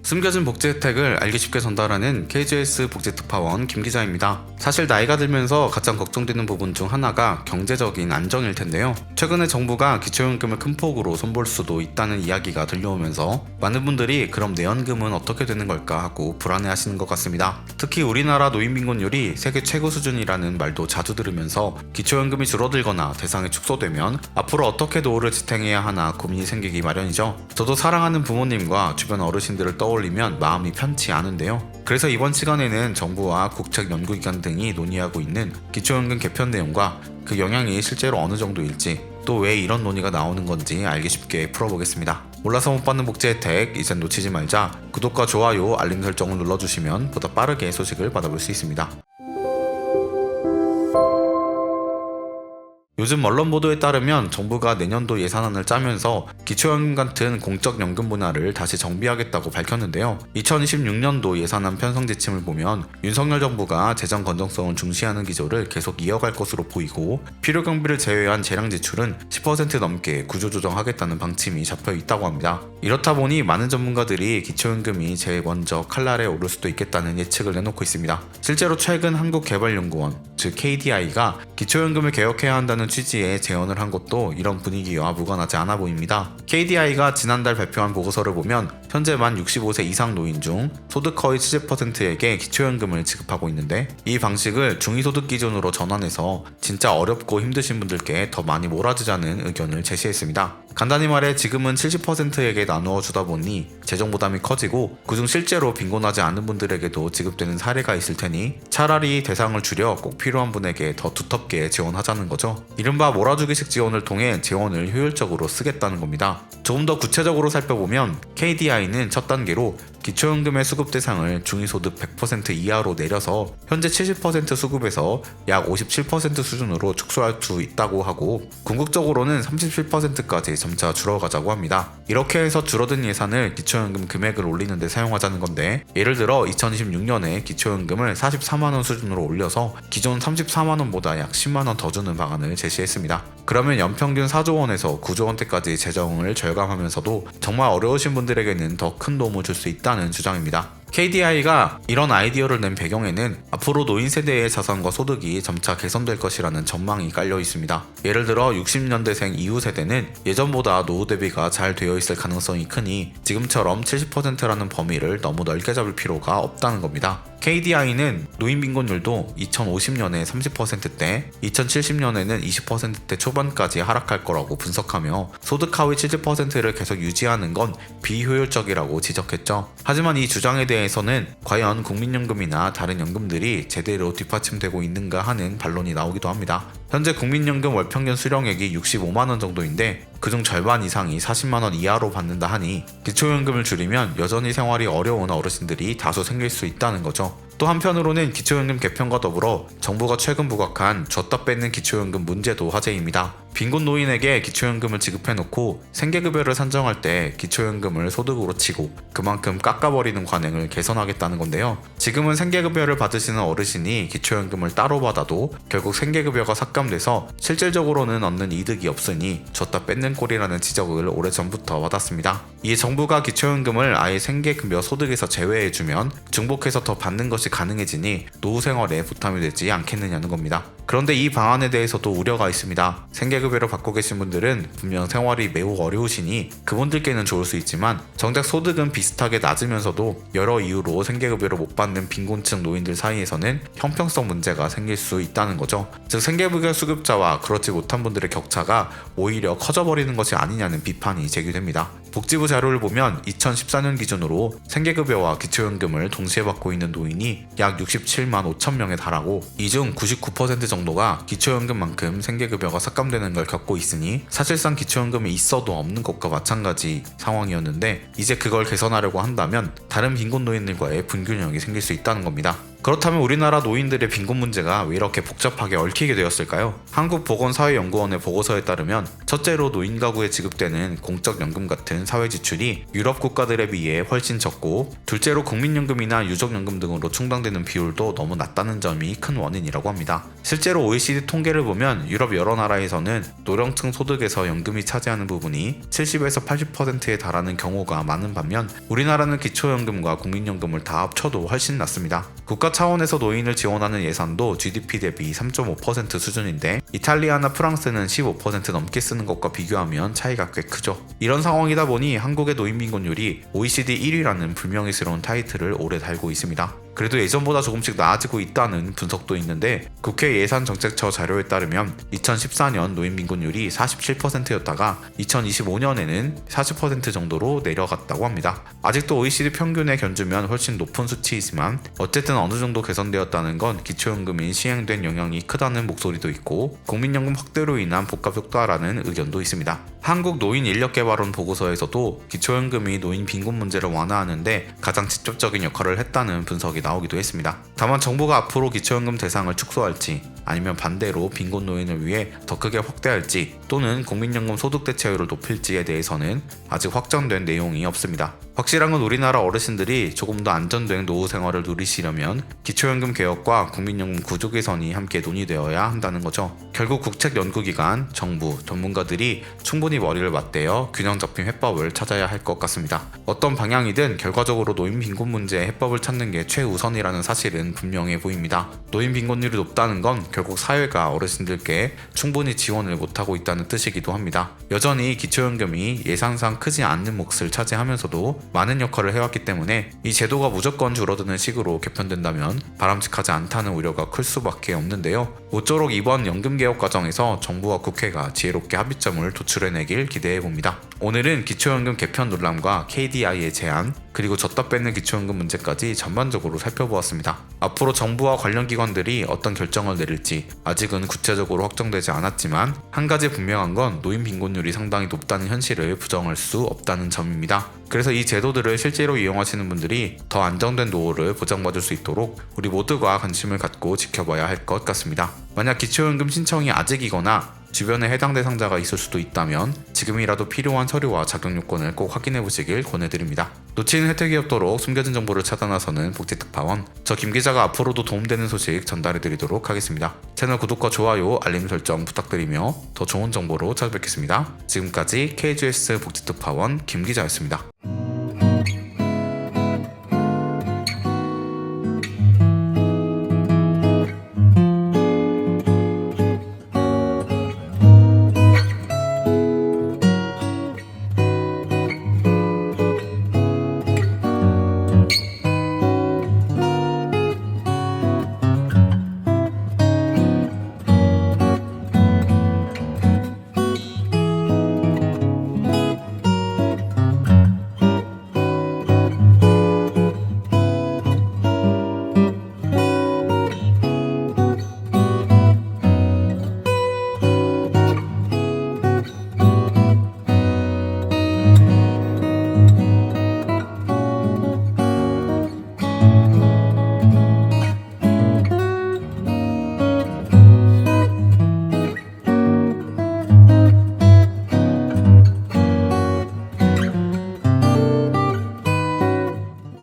숨겨진 복지 혜택을 알기 쉽게 전달하는 KGS 복지특파원 김 기자입니다. 사실 나이가 들면서 가장 걱정되는 부분 중 하나가 경제적인 안정일 텐데요. 최근에 정부가 기초연금을 큰 폭으로 손볼 수도 있다는 이야기가 들려오면서 많은 분들이 그럼 내 연금은 어떻게 되는 걸까 하고 불안해하시는 것 같습니다. 특히 우리나라 노인빈곤율이 세계 최고 수준이라는 말도 자주 들으면서 기초연금이 줄어들거나 대상이 축소되면 앞으로 어떻게 노후를 지탱해야 하나 고민이 생기기 마련이죠. 저도 사랑하는 부모님과 주변 어르신들을 떠올리면 마음이 편치 않은데요. 그래서 이번 시간에는 정부와 국책연구기관 등이 논의하고 있는 기초연금 개편 내용과 그 영향이 실제로 어느 정도일지, 또 왜 이런 논의가 나오는 건지 알기 쉽게 풀어보겠습니다. 몰라서 못 받는 복지 혜택 이젠 놓치지 말자. 구독과 좋아요, 알림 설정을 눌러주시면 보다 빠르게 소식을 받아볼 수 있습니다. 요즘 언론 보도에 따르면 정부가 내년도 예산안을 짜면서 기초연금 같은 공적연금 분야를 다시 정비하겠다고 밝혔는데요. 2026년도 예산안 편성 지침을 보면 윤석열 정부가 재정 건전성을 중시하는 기조를 계속 이어갈 것으로 보이고, 필요 경비를 제외한 재량 지출은 10% 넘게 구조조정하겠다는 방침이 잡혀 있다고 합니다. 이렇다 보니 많은 전문가들이 기초연금이 제일 먼저 칼날에 오를 수도 있겠다는 예측을 내놓고 있습니다. 실제로 최근 한국개발연구원, 즉 KDI가 기초연금을 개혁해야 한다는 취지의 제언을 한 것도 이런 분위기와 무관하지 않아 보입니다. KDI가 지난달 발표한 보고서를 보면 현재 만 65세 이상 노인 중 소득 거의 70%에게 기초연금을 지급하고 있는데, 이 방식을 중위소득 기준으로 전환해서 진짜 어렵고 힘드신 분들께 더 많이 몰아주자는 의견을 제시했습니다. 간단히 말해 지금은 70%에게 나누어 주다 보니 재정 부담이 커지고, 그중 실제로 빈곤하지 않은 분들에게도 지급되는 사례가 있을 테니 차라리 대상을 줄여 꼭 필요한 분에게 더 두텁게 지원하자는 거죠. 이른바 몰아주기식 지원을 통해 재원을 효율적으로 쓰겠다는 겁니다. 조금 더 구체적으로 살펴보면 KDI는 첫 단계로 기초연금의 수급 대상을 중위소득 100% 이하로 내려서 현재 70% 수급에서 약 57% 수준으로 축소할 수 있다고 하고, 궁극적으로는 37%까지 점차 줄어가자고 합니다. 이렇게 해서 줄어든 예산을 기초연금 금액을 올리는 데 사용하자는 건데, 예를 들어 2026년에 기초연금을 44만원 수준으로 올려서 기존 34만원보다 약 10만원 더 주는 방안을 제시했습니다. 그러면 연평균 4조원에서 9조원대까지 재정을 절감하면서도 정말 어려우신 분들에게는 더 큰 도움을 줄 수 있다는 주장입니다. KDI가 이런 아이디어를 낸 배경에는 앞으로 노인 세대의 자산과 소득이 점차 개선될 것이라는 전망이 깔려 있습니다. 예를 들어 60년대생 이후 세대는 예전보다 노후 대비가 잘 되어 있을 가능성이 크니 지금처럼 70%라는 범위를 너무 넓게 잡을 필요가 없다는 겁니다. KDI는 노인 빈곤율도 2050년에 30%대, 2070년에는 20%대 초반까지 하락할 거라고 분석하며 소득 하위 70%를 계속 유지하는 건 비효율적이라고 지적했죠. 하지만 이 주장에 대해서는 과연 국민연금이나 다른 연금들이 제대로 뒷받침되고 있는가 하는 반론이 나오기도 합니다. 현재 국민연금 월평균 수령액이 65만원 정도인데 그중 절반 이상이 40만원 이하로 받는다 하니 기초연금을 줄이면 여전히 생활이 어려운 어르신들이 다수 생길 수 있다는 거죠. 또 한편으로는 기초연금 개편과 더불어 정부가 최근 부각한 줬다 뺏는 기초연금 문제도 화제입니다. 빈곤 노인에게 기초연금을 지급해놓고 생계급여를 산정할 때 기초연금을 소득으로 치고 그만큼 깎아버리는 관행을 개선하겠다는 건데요. 지금은 생계급여를 받으시는 어르신이 기초연금을 따로 받아도 결국 생계급여가 삭감돼서 실질적으로는 얻는 이득이 없으니 줬다 뺏는 꼴이라는 지적을 오래전부터 받았습니다. 이에 정부가 기초연금을 아예 생계급여 소득에서 제외해주면 중복해서 더 받는 것이 가능해지니 노후 생활에 부담이 되지 않겠느냐는 겁니다. 그런데 이 방안에 대해서도 우려가 있습니다. 생계급여를 받고 계신 분들은 분명 생활이 매우 어려우시니 그분들께는 좋을 수 있지만 정작 소득은 비슷하게 낮으면서도 여러 이유로 생계급여를 못 받는 빈곤층 노인들 사이에서는 형평성 문제가 생길 수 있다는 거죠. 즉 생계급여 수급자와 그렇지 못한 분들의 격차가 오히려 커져버리는 것이 아니냐는 비판이 제기됩니다. 복지부 자료를 보면 2014년 기준으로 생계급여와 기초연금을 동시에 받고 있는 노인이 약 67만 5천 명에 달하고, 이 중 99% 정도가 기초연금만큼 생계급여가 삭감되는 걸 겪고 있으니 사실상 기초연금이 있어도 없는 것과 마찬가지 상황이었는데, 이제 그걸 개선하려고 한다면 다른 빈곤 노인들과의 불균형이 생길 수 있다는 겁니다. 그렇다면 우리나라 노인들의 빈곤 문제가 왜 이렇게 복잡하게 얽히게 되었을까요? 한국보건사회연구원의 보고서에 따르면 첫째로 노인 가구에 지급되는 공적연금 같은 사회 지출이 유럽 국가들에 비해 훨씬 적고, 둘째로 국민연금이나 유족연금 등으로 충당되는 비율도 너무 낮다는 점이 큰 원인이라고 합니다. 실제로 OECD 통계를 보면 유럽 여러 나라에서는 노령층 소득에서 연금이 차지하는 부분이 70에서 80%에 달하는 경우가 많은 반면 우리나라는 기초연금과 국민연금을 다 합쳐도 훨씬 낮습니다. 국가 차원에서 노인을 지원하는 예산도 GDP 대비 3.5% 수준인데 이탈리아나 프랑스는 15% 넘게 쓰는 것과 비교하면 차이가 꽤 크죠. 이런 상황이다 보니 한국의 노인 빈곤율이 OECD 1위라는 불명예스러운 타이틀을 오래 달고 있습니다. 그래도 예전보다 조금씩 나아지고 있다는 분석도 있는데, 국회 예산정책처 자료에 따르면 2014년 노인 빈곤율이 47%였다가 2025년에는 40% 정도로 내려갔다고 합니다. 아직도 OECD 평균에 견주면 훨씬 높은 수치이지만 어쨌든 어느 정도 개선되었다는 건 기초연금이 시행된 영향이 크다는 목소리도 있고, 국민연금 확대로 인한 복합 효과라는 의견도 있습니다. 한국노인인력개발원 보고서에서도 기초연금이 노인 빈곤 문제를 완화하는데 가장 직접적인 역할을 했다는 분석이 나오기도 했습니다. 다만 정부가 앞으로 기초연금 대상을 축소할지, 아니면 반대로 빈곤 노인을 위해 더 크게 확대할지, 또는 국민연금 소득 대체율을 높일지에 대해서는 아직 확정된 내용이 없습니다. 확실한 건 우리나라 어르신들이 조금 더 안전된 노후 생활을 누리시려면 기초연금 개혁과 국민연금 구조 개선이 함께 논의되어야 한다는 거죠. 결국 국책연구기관, 정부, 전문가들이 충분히 머리를 맞대어 균형 잡힌 해법을 찾아야 할 것 같습니다. 어떤 방향이든 결과적으로 노인 빈곤 문제의 해법을 찾는 게 최우선이라는 사실은 분명해 보입니다. 노인 빈곤율이 높다는 건 결국 사회가 어르신들께 충분히 지원을 못하고 있다는 뜻이기도 합니다. 여전히 기초연금이 예산상 크지 않는 몫을 차지하면서도 많은 역할을 해왔기 때문에 이 제도가 무조건 줄어드는 식으로 개편된다면 바람직하지 않다는 우려가 클 수밖에 없는데요. 모쪼록 이번 연금개혁 과정에서 정부와 국회가 지혜롭게 합의점을 도출해내길 기대해봅니다. 오늘은 기초연금 개편 논란과 KDI의 제안, 그리고 줬다 뺏는 기초연금 문제까지 전반적으로 살펴보았습니다. 앞으로 정부와 관련 기관들이 어떤 결정을 내릴지 아직은 구체적으로 확정되지 않았지만, 한 가지 분명한 건 노인 빈곤율이 상당히 높다는 현실을 부정할 수 없다는 점입니다. 그래서 이 제도들을 실제로 이용하시는 분들이 더 안정된 노후를 보장받을 수 있도록 우리 모두가 관심을 갖고 지켜봐야 할 것 같습니다. 만약 기초연금 신청이 아직이거나 주변에 해당 대상자가 있을 수도 있다면 지금이라도 필요한 서류와 자격 요건을 꼭 확인해 보시길 권해드립니다. 놓치는 혜택이 없도록 숨겨진 정보를 찾아 나서는 복지특파원, 저 김 기자가 앞으로도 도움되는 소식 전달해 드리도록 하겠습니다. 채널 구독과 좋아요, 알림 설정 부탁드리며 더 좋은 정보로 찾아뵙겠습니다. 지금까지 KGS 복지특파원 김 기자였습니다.